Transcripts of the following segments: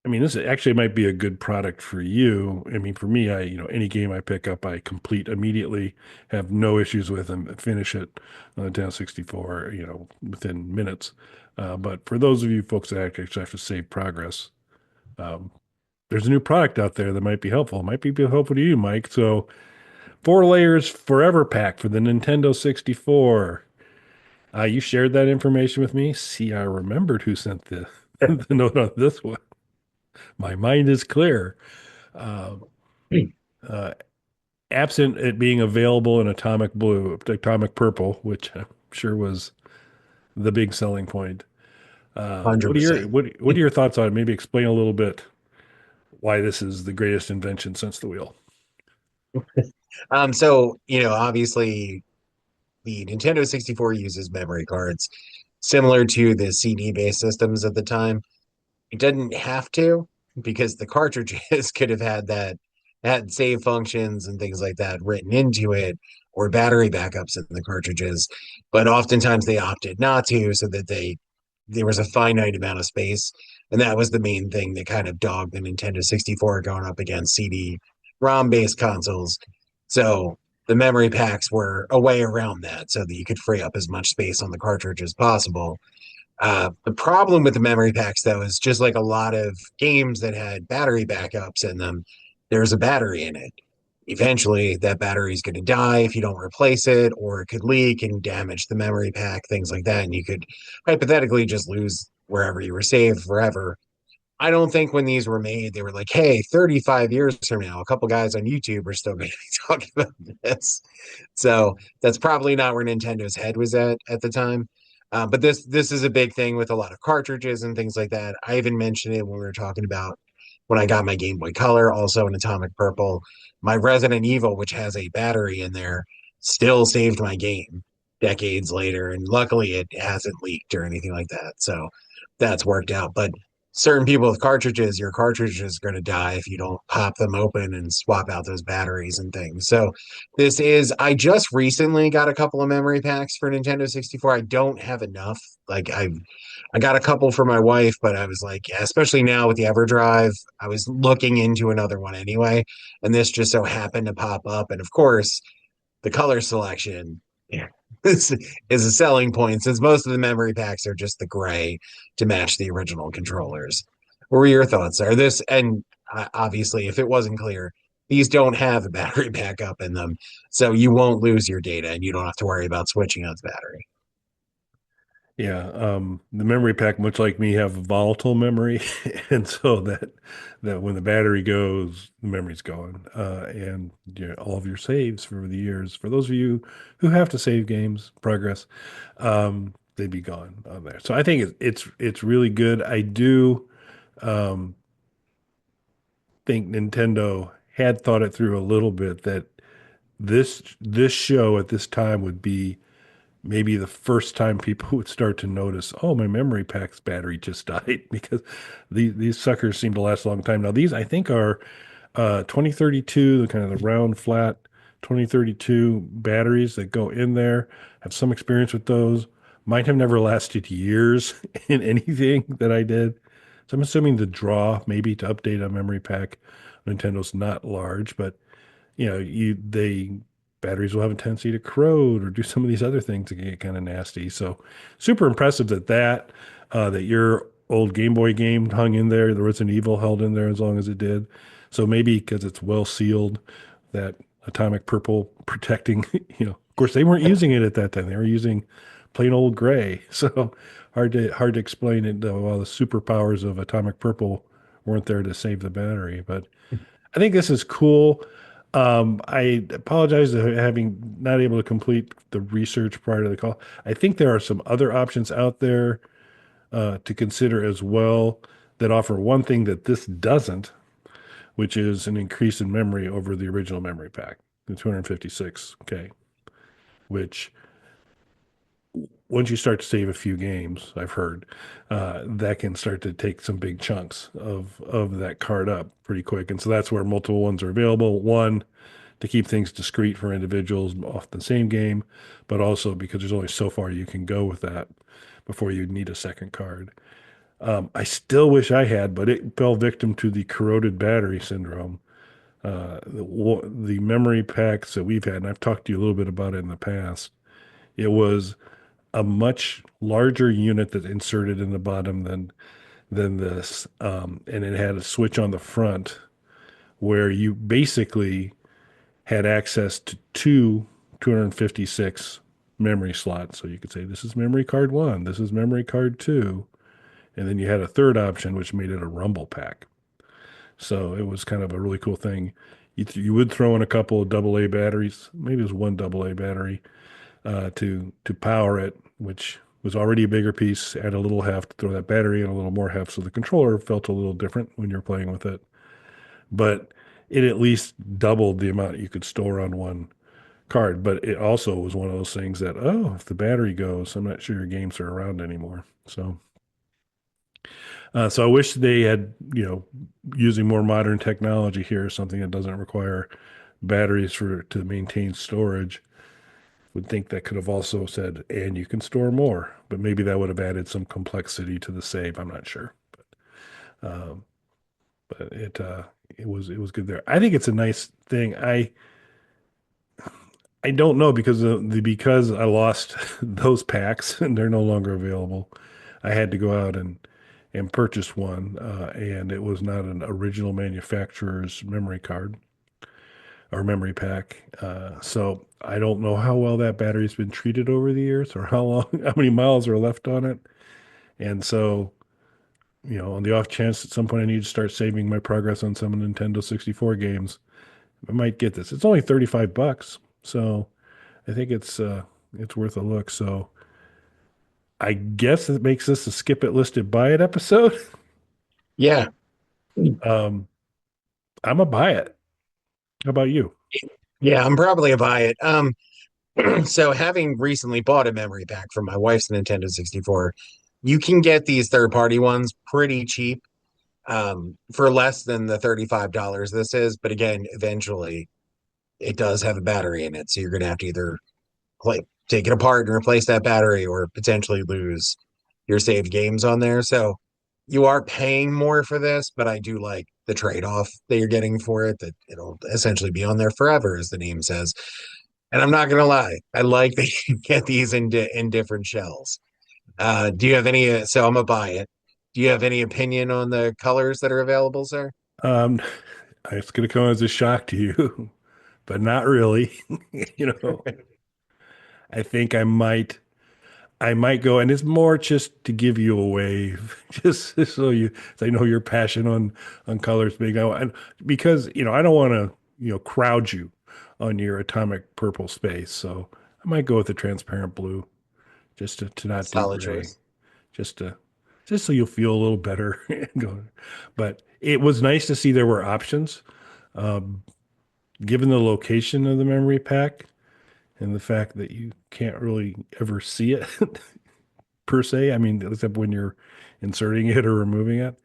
I mean, this actually might be a good product for you. I mean, for me, any game I pick up, I complete immediately, have no issues with, and finish it on the Nintendo 64, within minutes. But for those of you folks that actually have to save progress, um, there's a new product out there that might be helpful. Might be helpful to you, Mike. So, 4 layers Forever Pack for the Nintendo 64. You shared that information with me. See, I remembered who sent the the note on this one. My mind is clear. Uh, uh, Absent it being available in atomic blue, atomic purple, which I'm sure was the big selling point. What are your 100%. what are your thoughts on it? Maybe explain a little bit why this is the greatest invention since the wheel. So, obviously the Nintendo 64 uses memory cards similar to the CD-based systems at the time. It didn't have to because the cartridges could have had save functions and things like that written into it or battery backups in the cartridges, but oftentimes they opted not to so that there was a finite amount of space, and that was the main thing that kind of dogged the Nintendo 64 going up against CD-ROM based consoles. So the memory packs were a way around that so that you could free up as much space on the cartridge as possible. The problem with the memory packs, though, is just like a lot of games that had battery backups in them, there's a battery in it. Eventually, that battery is going to die if you don't replace it, or it could leak and damage the memory pack, things like that. And you could hypothetically just lose wherever you were saved forever. I don't think when these were made, they were like, hey, 35 years from now, a couple guys on YouTube are still going to be talking about this. So that's probably not where Nintendo's head was at the time. But this is a big thing with a lot of cartridges and things like that. I even mentioned it when we were talking about when I got my Game Boy Color, also an Atomic Purple. My Resident Evil, which has a battery in there, still saved my game decades later, and luckily it hasn't leaked or anything like that. So that's worked out. But certain people with cartridges, your cartridge is going to die if you don't pop them open and swap out those batteries and things. So I just recently got a couple of memory packs for Nintendo 64. I don't have enough. I got a couple for my wife, but I was like, yeah, especially now with the EverDrive, I was looking into another one anyway, and this just so happened to pop up. And of course, the color selection, yeah, is a selling point since most of the memory packs are just the gray to match the original controllers. What were your thoughts? Are this and obviously, if it wasn't clear, these don't have a battery backup in them, so you won't lose your data and you don't have to worry about switching out the battery. Yeah, the memory pack, much like me, have volatile memory, and so that when the battery goes, the memory's gone, and all of your saves for the years. For those of you who have to save games progress, they'd be gone on there. So I think it's really good. I do um, think Nintendo had thought it through a little bit that this show at this time would be maybe the first time people would start to notice, oh, my memory pack's battery just died because these suckers seem to last a long time. Now, these I think are 2032, the kind of the round flat 2032 batteries that go in there. Have some experience with those. Mine have never lasted years in anything that I did. So I'm assuming the draw maybe to update a memory pack. Nintendo's not large, but they batteries will have a tendency to corrode or do some of these other things that get kind of nasty. So super impressive that your old Game Boy game hung in there. The Resident Evil held in there as long as it did. So maybe because it's well sealed, that atomic purple protecting, of course they weren't using it at that time. They were using plain old gray. So hard to explain it while the superpowers of atomic purple weren't there to save the battery. But I think this is cool. I apologize for having not able to complete the research prior to the call. I think there are some other options out there to consider as well that offer one thing that this doesn't, which is an increase in memory over the original memory pack, the 256K, which once you start to save a few games, I've heard that can start to take some big chunks of that card up pretty quick. And so that's where multiple ones are available. One, to keep things discreet for individuals off the same game, but also because there's only so far you can go with that before you need a second card. I still wish I had, but it fell victim to the corroded battery syndrome. The memory packs that we've had, and I've talked to you a little bit about it in the past, it was a much larger unit that inserted in the bottom than this, and it had a switch on the front where you basically had access to two 256 memory slots. So you could say, this is memory card one, this is memory card two. And then you had a third option, which made it a rumble pack. So it was kind of a really cool thing. You would throw in a couple of AA batteries, maybe it was one AA battery to power it, which was already a bigger piece. Add a little heft, throw that battery in a little more heft, so the controller felt a little different when you're playing with it. But it at least doubled the amount you could store on one card. But it also was one of those things that, oh, if the battery goes, I'm not sure your games are around anymore. So I wish they had, using more modern technology here, something that doesn't require batteries for to maintain storage. Would think that could have also said, and you can store more, but maybe that would have added some complexity to the save. I'm not sure, um, but it was good there. I think it's a nice thing. I don't know because I lost those packs and they're no longer available. I had to go out and purchase one, and it was not an original manufacturer's memory card or memory pack. So I don't know how well that battery's been treated over the years or how long, how many miles are left on it. And so, on the off chance at some point I need to start saving my progress on some Nintendo 64 games, I might get this. It's only 35 bucks. So I think it's worth a look. So I guess it makes this a skip it listed buy it episode. Yeah. Um, I'm a buy it. How about you? Yeah, I'm probably a buy it. So having recently bought a memory pack for my wife's Nintendo 64, you can get these third-party ones pretty cheap, for less than the $35 this is. But again, eventually it does have a battery in it, so you're gonna have to either take it apart and replace that battery or potentially lose your saved games on there. So you are paying more for this, but I do like the trade-off that you're getting for it, that it'll essentially be on there forever, as the name says. And I'm not gonna lie, I like that you get these in different shells. Do you have any? So I'm gonna buy it. Do you have any opinion on the colors that are available, sir? Um, it's going to come as a shock to you, but not really. You know, I think I might go, and it's more just to give you a wave, just so I know your passion on colors being, and because I don't want to crowd you on your atomic purple space, so I might go with the transparent blue, just to not do Solid gray, choice. just to just so you'll feel a little better. But it was nice to see there were options, um, given the location of the memory pack and the fact that you can't really ever see it per se. I mean, except when you're inserting it or removing it.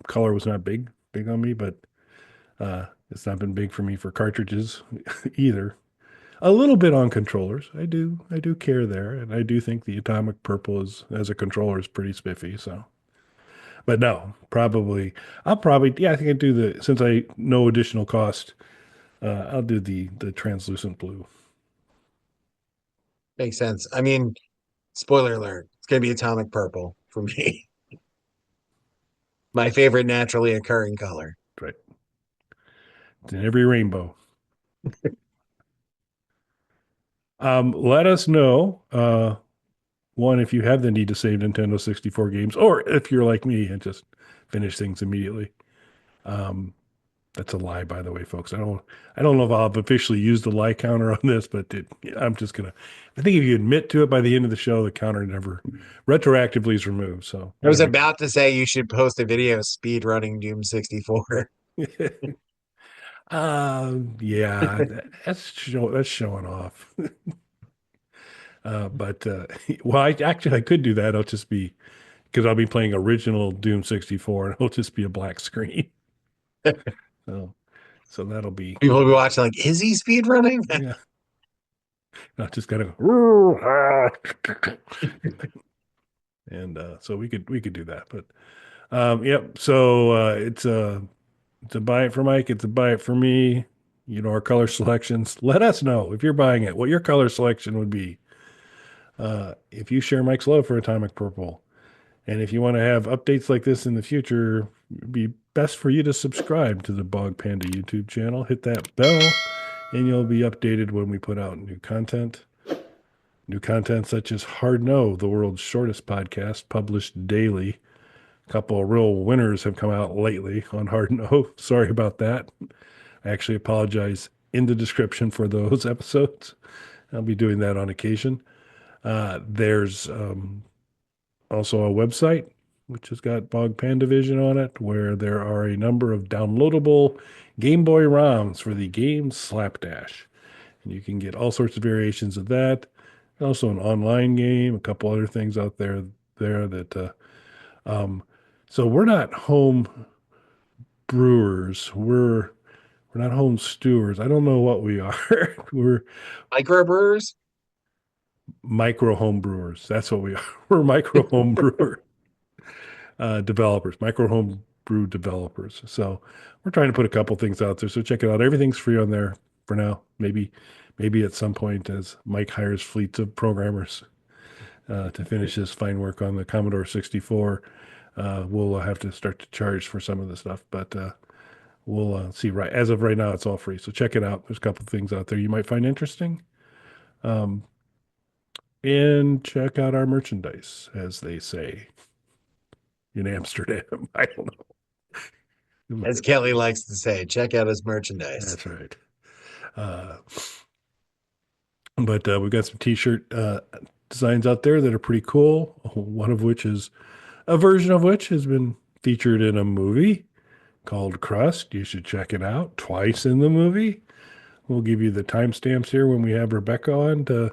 Color was not big on me, but it's not been big for me for cartridges either. A little bit on controllers. I do care there, and I do think the atomic purple is as a controller is pretty spiffy. So, but no, yeah, I think I do the since I no additional cost. I'll do the translucent blue. Makes sense. I mean, spoiler alert, it's gonna be atomic purple for me. My favorite naturally occurring color. Right. It's in every rainbow. Let us know. One, if you have the need to save Nintendo 64 games, or if you're like me and just finish things immediately. Um, that's a lie, by the way, folks. I don't know if I'll have officially used the lie counter on this, but I'm just gonna. I think if you admit to it by the end of the show, the counter never retroactively is removed. So I was whatever about to say you should post a video speed running Doom 64. you. Yeah, that's showing off. But well, I could do that. I'll just be because I'll be playing original Doom 64, and it'll just be a black screen. So, so that'll be People will be watching like, is he speed running? yeah. I just gotta go. and so we could do that. But yep. So it's a buy it for Mike. It's a buy it for me. You know our color selections. Let us know if you're buying it, what your color selection would be. If you share Mike's love for Atomic Purple, and if you want to have updates like this in the future, it'd be best for you to subscribe to the Bog Panda YouTube channel. Hit that bell, and you'll be updated when we put out new content. New content such as Hard No, the world's shortest podcast, published daily. A couple of real winners have come out lately on Hard No. Sorry about that. I actually apologize in the description for those episodes. I'll be doing that on occasion. There's also a website which has got Bog Panda Vision on it, where there are a number of downloadable Game Boy ROMs for the game Slapdash. And you can get all sorts of variations of that. Also, an online game, a couple other things out there that. Um, so we're not home brewers. We're not home stewards. I don't know what we are. We're Microbrewers? micro home brewers. That's what we are. We're micro home brewer developers, micro home brew developers. So we're trying to put a couple things out there. So check it out. Everything's free on there for now. Maybe at some point as Mike hires fleets of programmers to finish his fine work on the Commodore 64, we'll have to start to charge for some of the stuff. But we'll see. Right as of right now, it's all free. So check it out. There's a couple of things out there you might find interesting. Um, and check out our merchandise, as they say in Amsterdam. I don't know. As Kelly likes to say, check out his merchandise. That's right. Uh, but we've got some t-shirt designs out there that are pretty cool. One of which is a version of which has been featured in a movie called Crust. You should check it out. Twice in the movie. We'll give you the timestamps here when we have Rebecca on to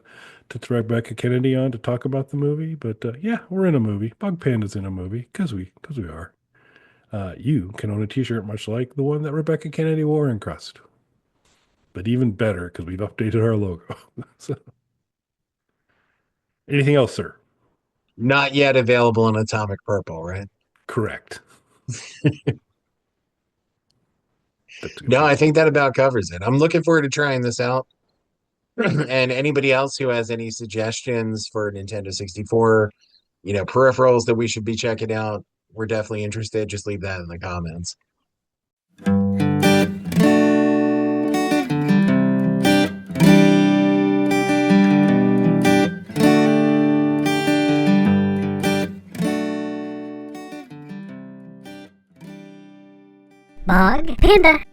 Rebecca Kennedy on to talk about the movie. But yeah, we're in a movie. Bug Panda's in a movie because we are. You can own a T-shirt much like the one that Rebecca Kennedy wore in Crust, but even better because we've updated our logo. So, anything else, sir? Not yet available in Atomic Purple, right? Correct. That's a good No, point. I think that about covers it. I'm looking forward to trying this out. And anybody else who has any suggestions for Nintendo 64, peripherals that we should be checking out, we're definitely interested. Just leave that in the comments. Bog Panda.